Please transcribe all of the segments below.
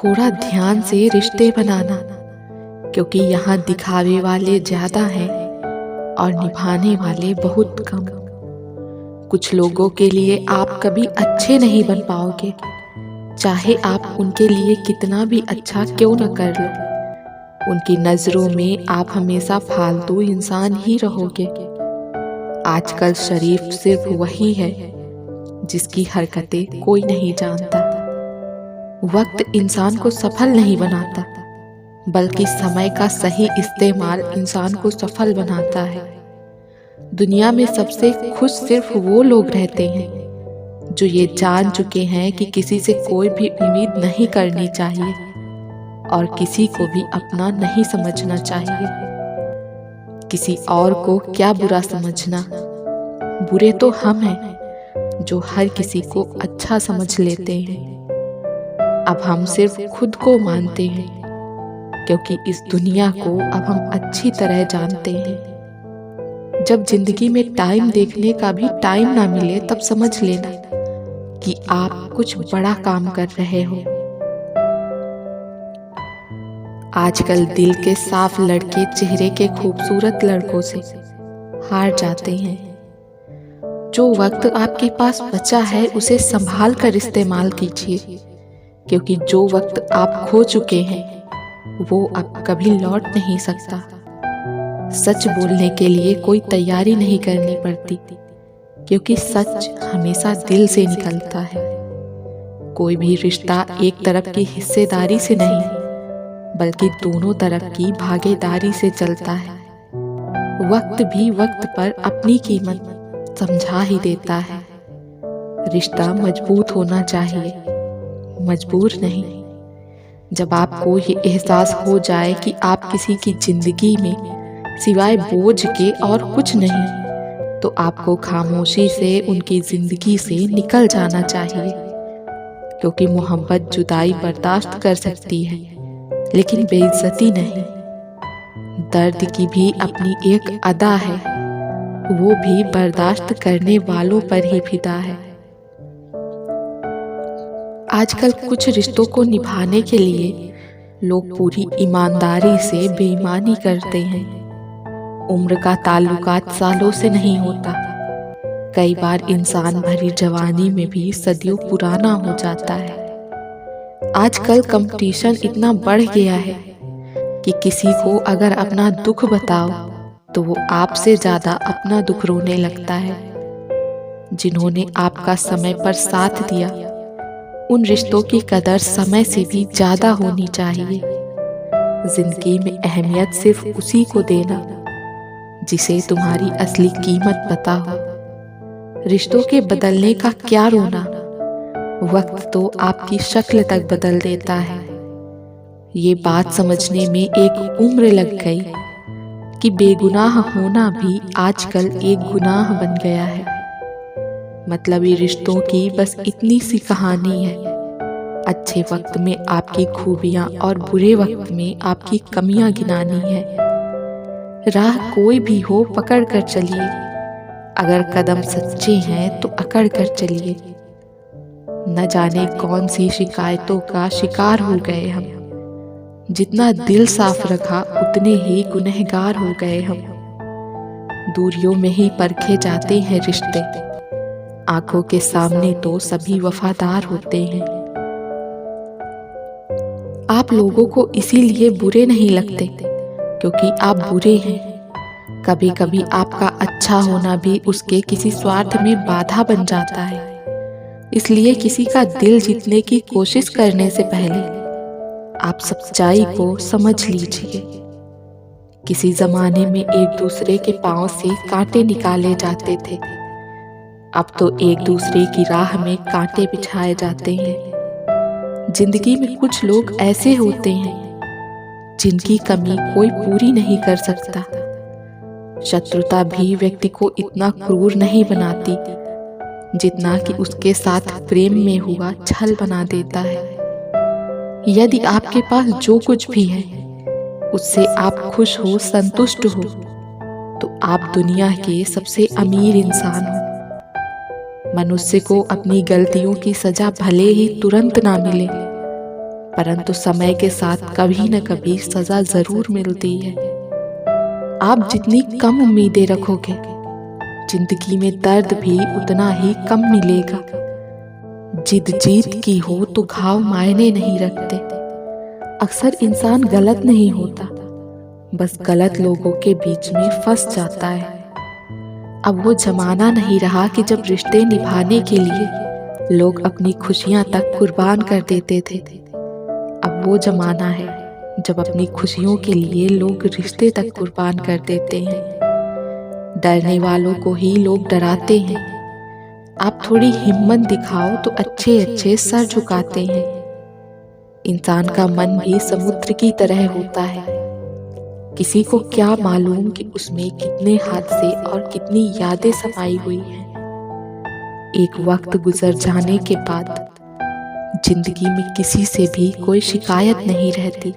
थोड़ा ध्यान से रिश्ते बनाना, क्योंकि यहाँ दिखावे वाले ज्यादा हैं और निभाने वाले बहुत कम। कुछ लोगों के लिए आप कभी अच्छे नहीं बन पाओगे, चाहे आप उनके लिए कितना भी अच्छा क्यों न कर लो। उनकी नजरों में आप हमेशा फालतू इंसान ही रहोगे। आजकल शरीफ सिर्फ वही है जिसकी हरकतें कोई नहीं जानता। वक्त इंसान को सफल नहीं बनाता, बल्कि समय का सही इस्तेमाल इंसान को सफल बनाता है। दुनिया में सबसे खुश सिर्फ वो लोग रहते हैं जो ये जान चुके हैं कि किसी से कोई भी उम्मीद नहीं करनी चाहिए और किसी को भी अपना नहीं समझना चाहिए। किसी और को क्या बुरा समझना, बुरे तो हम हैं जो हर किसी को अच्छा समझ लेते हैं। अब हम सिर्फ खुद को मानते हैं, क्योंकि इस दुनिया को अब हम अच्छी तरह जानते हैं। जब जिंदगी में टाइम देखने का भी टाइम ना मिले, तब समझ लेना कि आप कुछ बड़ा काम कर रहे हो। आजकल दिल के साफ लड़के चेहरे के खूबसूरत लड़कों से हार जाते हैं। जो वक्त आपके पास बचा है उसे संभाल कर इस्तेमाल कीजिए, क्योंकि जो वक्त आप खो चुके हैं वो अब कभी लौट नहीं सकता। सच बोलने के लिए कोई तैयारी नहीं करनी पड़ती, क्योंकि सच हमेशा दिल से निकलता है। कोई भी रिश्ता एक तरफ की हिस्सेदारी से नहीं, बल्कि दोनों तरफ की भागीदारी से चलता है। वक्त भी वक्त पर अपनी कीमत समझा ही देता है। रिश्ता मजबूत होना चाहिए, मजबूर नहीं। जब आपको ये एहसास हो जाए कि आप किसी की जिंदगी में सिवाय बोझ के और कुछ नहीं, तो आपको खामोशी से उनकी जिंदगी से निकल जाना चाहिए। क्योंकि मोहब्बत जुदाई बर्दाश्त कर सकती है, लेकिन बेइज्जती नहीं। दर्द की भी अपनी एक अदा है, वो भी बर्दाश्त करने वालों पर ही फिदा है। आजकल कुछ रिश्तों को निभाने के लिए लोग पूरी ईमानदारी से बेईमानी करते हैं। उम्र का ताल्लुकात सालों से नहीं होता। कई बार इंसान भरी जवानी में भी सदियों पुराना हो जाता है। आजकल कंपटीशन इतना बढ़ गया है कि किसी को अगर अपना दुख बताओ तो वो आपसे ज्यादा अपना दुख रोने लगता है। जिन्होंने आपका समय पर साथ दिया, उन रिश्तों की कदर समय से भी ज्यादा होनी चाहिए। जिंदगी में अहमियत सिर्फ उसी को देना जिसे तुम्हारी असली कीमत पता हो। रिश्तों के बदलने का क्या रोना, वक्त तो आपकी शक्ल तक बदल देता है। ये बात समझने में एक उम्र लग गई कि बेगुनाह होना भी आजकल एक गुनाह बन गया है। मतलबी रिश्तों की बस इतनी सी कहानी है। अच्छे वक्त में आपकी खूबियां और बुरे वक्त में आपकी कमियां गिनानी है। राह कोई भी हो पकड़ कर चलिए, अगर कदम सच्चे हैं तो अकड़ कर चलिए। न जाने कौन सी शिकायतों का शिकार हो गए हम। जितना दिल साफ रखा उतने ही गुनहगार हो गए हम। दूरियों में ही परखे जाते हैं रिश्ते, आंखों के सामने तो सभी वफादार होते हैं। आप लोगों को इसीलिए बुरे नहीं लगते क्योंकि आप बुरे हैं। कभी कभी आपका अच्छा होना भी उसके किसी स्वार्थ में बाधा बन जाता है। इसलिए किसी का दिल जीतने की कोशिश करने से पहले आप सच्चाई को समझ लीजिए। किसी जमाने में एक दूसरे के पांव से कांटे निकाले जाते थे, अब तो एक दूसरे की राह में कांटे बिछाए जाते हैं। जिंदगी में कुछ लोग ऐसे होते हैं जिनकी कमी कोई पूरी नहीं कर सकता। शत्रुता भी व्यक्ति को इतना क्रूर नहीं बनाती जितना कि उसके साथ प्रेम में हुआ छल बना देता है। यदि आपके पास जो कुछ भी है उससे आप खुश हो, संतुष्ट हो, तो आप दुनिया के सबसे अमीर इंसान हो। मनुष्य को अपनी गलतियों की सजा भले ही तुरंत ना मिले, परंतु समय के साथ कभी न कभी सजा जरूर मिलती है। आप जितनी कम उम्मीदें रखोगे, जिंदगी में दर्द भी उतना ही कम मिलेगा। जिद जीत की हो तो घाव मायने नहीं रखते। अक्सर इंसान गलत नहीं होता, बस गलत लोगों के बीच में फंस जाता है। अब वो जमाना नहीं रहा कि जब रिश्ते निभाने के लिए लोग अपनी खुशियां तक कुर्बान कर देते थे। अब वो जमाना है जब अपनी खुशियों के लिए लोग रिश्ते तक कुर्बान कर देते हैं। डरने वालों को ही लोग डराते हैं। आप थोड़ी हिम्मत दिखाओ तो अच्छे अच्छे सर झुकाते हैं। इंसान का मन भी समुद्र की तरह होता है। किसी को क्या मालूम कि उसमें कितने हादसे और कितनी यादें समाई हुई हैं। एक वक्त गुजर जाने के बाद जिंदगी में किसी से भी कोई शिकायत नहीं रहती।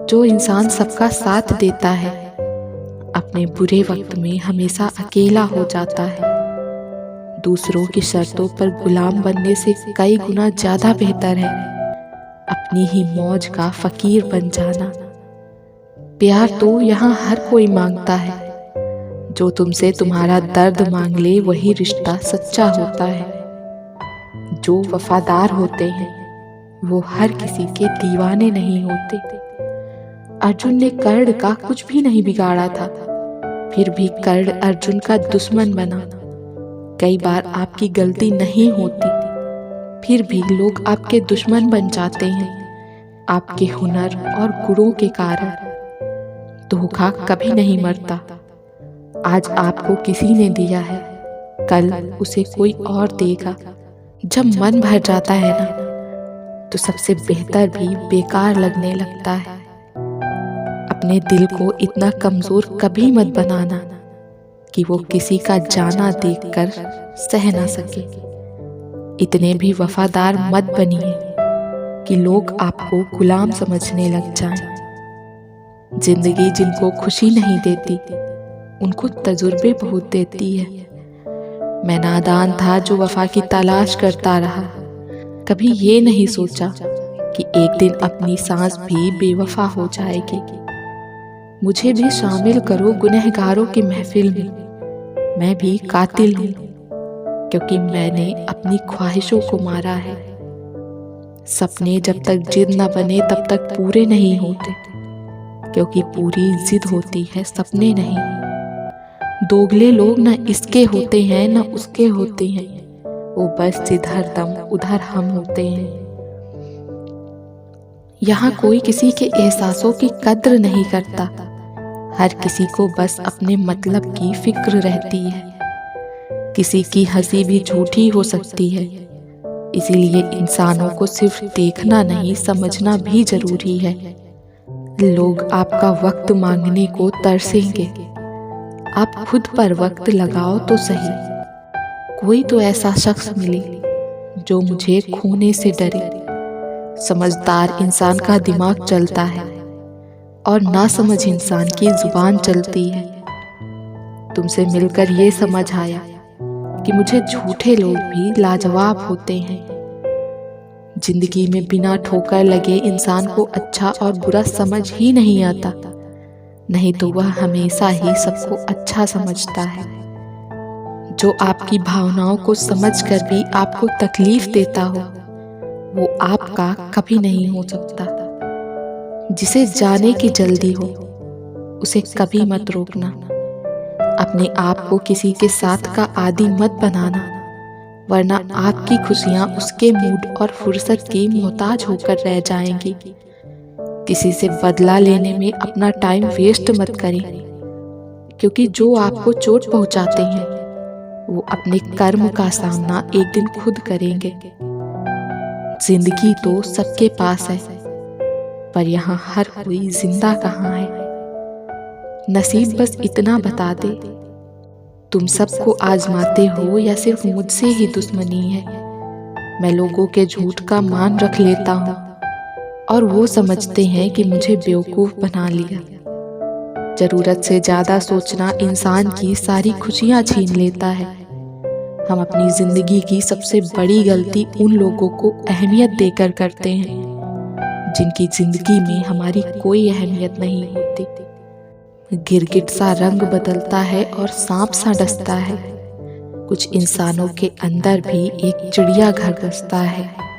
जो इंसान सबका साथ देता है, अपने बुरे वक्त में हमेशा अकेला हो जाता है। दूसरों की शर्तों पर गुलाम बनने से कई गुना ज्यादा बेहतर है अपनी ही मौज का फकीर बन जाना। प्यार तो यहाँ हर कोई मांगता है। जो तुमसे तुम्हारा दर्द मांग ले वही रिश्ता सच्चा होता है। जो वफादार होते हैं वो हर किसी के दीवाने नहीं होते। अर्जुन ने कर्ण का कुछ भी नहीं बिगाड़ा था, फिर भी कर्ण अर्जुन का दुश्मन बना। कई बार आपकी गलती नहीं होती, फिर भी लोग आपके दुश्मन बन जाते हैं आपके हुनर और गुणों के कारण। धोखा कभी नहीं मरता। आज आपको किसी ने दिया है, कल उसे कोई और देगा। जब मन भर जाता है ना, तो सबसे बेहतर भी बेकार लगने लगता है। अपने दिल को इतना कमजोर कभी मत बनाना कि वो किसी का जाना देखकर सह ना सके। इतने भी वफादार मत बनिए कि लोग आपको गुलाम समझने लग जाएं। जिंदगी जिनको खुशी नहीं देती, उनको तजुर्बे बहुत देती है। मैं नादान था जो वफा की तलाश करता रहा। कभी ये नहीं सोचा कि एक दिन अपनी सांस भी बेवफा हो जाएगी। मुझे भी शामिल करो गुनहगारों की महफिल में। मैं भी कातिल हूँ, क्योंकि मैंने अपनी ख्वाहिशों को मारा है। सपने जब तक जिद न बने तब तक पूरे नहीं होते, क्योंकि पूरी जिद होती है, सपने नहीं। दोगले लोग न इसके होते हैं न उसके होते हैं, वो बस जिधर दम उधर हम होते हैं। यहाँ कोई किसी के एहसासों की कद्र नहीं करता। हर किसी को बस अपने मतलब की फिक्र रहती है। किसी की हंसी भी झूठी हो सकती है, इसीलिए इंसानों को सिर्फ देखना नहीं समझना भी जरूरी है। लोग आपका वक्त मांगने को तरसेंगे, आप खुद पर वक्त लगाओ तो सही। कोई तो ऐसा शख्स मिले जो मुझे खोने से डरे। समझदार इंसान का दिमाग चलता है और नासमझ इंसान की जुबान चलती है। तुमसे मिलकर ये समझ आया कि मुझे झूठे लोग भी लाजवाब होते हैं। जिंदगी में बिना ठोकर लगे इंसान को अच्छा और बुरा समझ ही नहीं आता, नहीं तो वह हमेशा ही सबको अच्छा समझता है। जो आपकी भावनाओं को समझकर भी आपको तकलीफ देता हो, वो आपका कभी नहीं हो सकता। जिसे जाने की जल्दी हो, उसे कभी मत रोकना। अपने आप को किसी के साथ का आदी मत बनाना, वरना आपकी खुशियां उसके मूड और फुर्सत की मोहताज होकर रह जाएंगी। किसी से बदला लेने में अपना टाइम वेस्ट मत करें, क्योंकि जो आपको चोट पहुंचाते हैं वो अपने कर्म का सामना एक दिन खुद करेंगे। जिंदगी तो सबके पास है, पर यहाँ हर कोई जिंदा कहाँ है। नसीब बस इतना बता दे, तुम सबको आजमाते हो या सिर्फ मुझसे ही दुश्मनी है। मैं लोगों के झूठ का मान रख लेता हूँ और वो समझते हैं कि मुझे बेवकूफ बना लिया। जरूरत से ज्यादा सोचना इंसान की सारी खुशियाँ छीन लेता है। हम अपनी जिंदगी की सबसे बड़ी गलती उन लोगों को अहमियत देकर करते हैं जिनकी जिंदगी में हमारी कोई अहमियत नहीं होती। गिरगिट सा रंग बदलता है और सांप सा डसता है। कुछ इंसानों के अंदर भी एक चिड़िया घर बसता है।